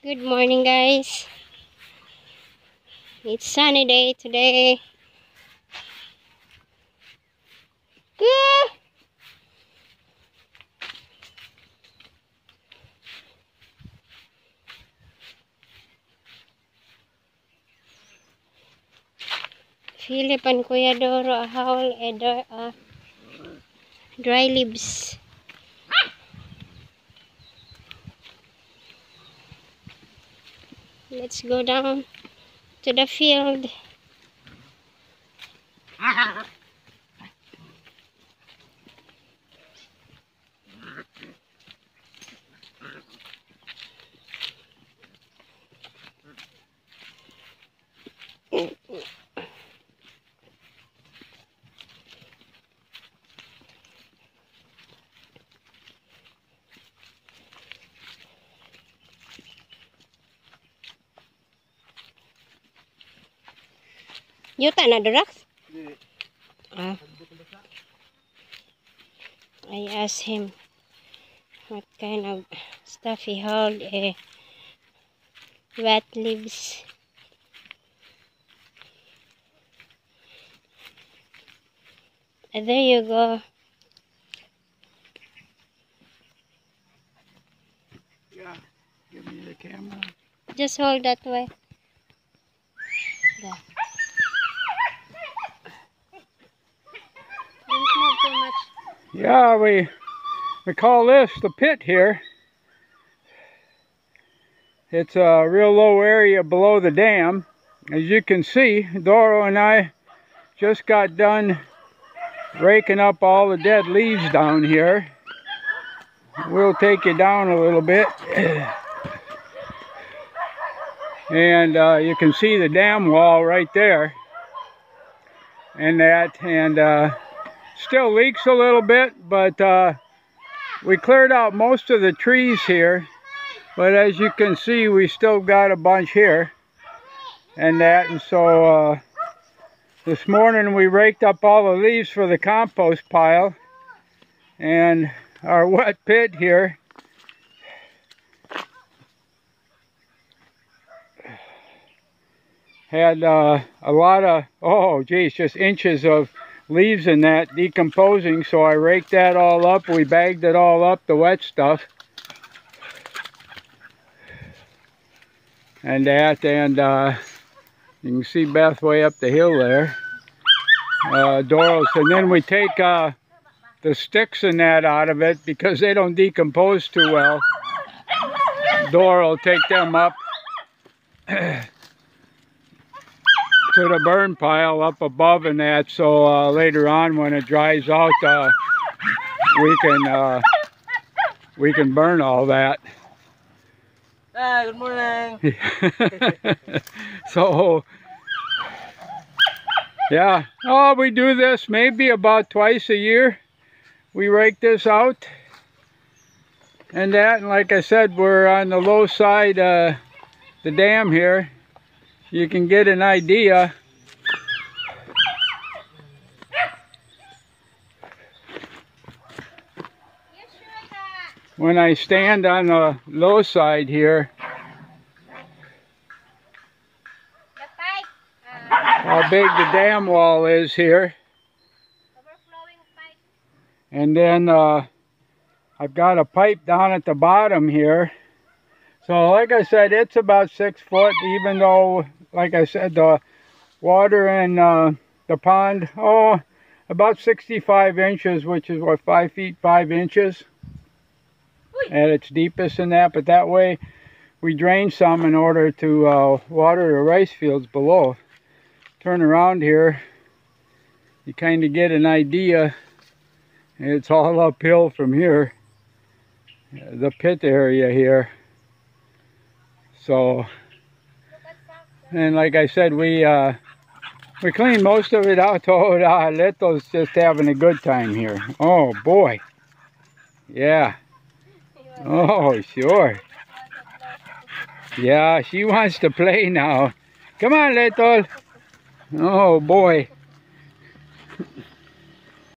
Good morning, guys. It's sunny day today. Ah! Philip and Kuya Doro haul dry leaves. Let's go down to the field. Yuta na Durax? Ah. I asked him what kind of stuff he hauled. Wet leaves. There you go. Yeah, give me the camera. Just hold that way. There. Don't move too much. Yeah, we call this the pit here. It's a real low area below the dam. As you can see, Doro and I just got done raking up all the dead leaves down here. We'll take you down a little bit. And you can see the dam wall right there. And still leaks a little bit, but we cleared out most of the trees here. But as you can see, we still got a bunch here. And so this morning we raked up all the leaves for the compost pile. And our wet pit here had a lot of, oh geez, just inches of leaves in that decomposing. So I raked that all up. We bagged it all up, the wet stuff. And you can see Beth way up the hill there. Doros, and then we take the sticks and that out of it because they don't decompose too well. Doro will take them up to the burn pile up above and that, so later on when it dries out, we can burn all that. Hi, good morning. So yeah, we do this maybe about twice a year. We rake this out and like I said, we're on the low side the dam here. You can get an idea. When I stand on the low side here, how big the dam wall is here. And then I've got a pipe down at the bottom here. So like I said, it's about 6 foot, even though, like I said, the water in the pond, about 65 inches, which is what, 5 feet 5 inches at its deepest in that. But that way we drain some in order to water the rice fields below. Turn around here, you kind of get an idea. It's all uphill from here, the pit area here. So, and like I said, we cleaned most of it out. Leto's just having a good time here. Oh boy, yeah. Oh sure. Yeah, she wants to play now. Come on, Leto. Oh boy.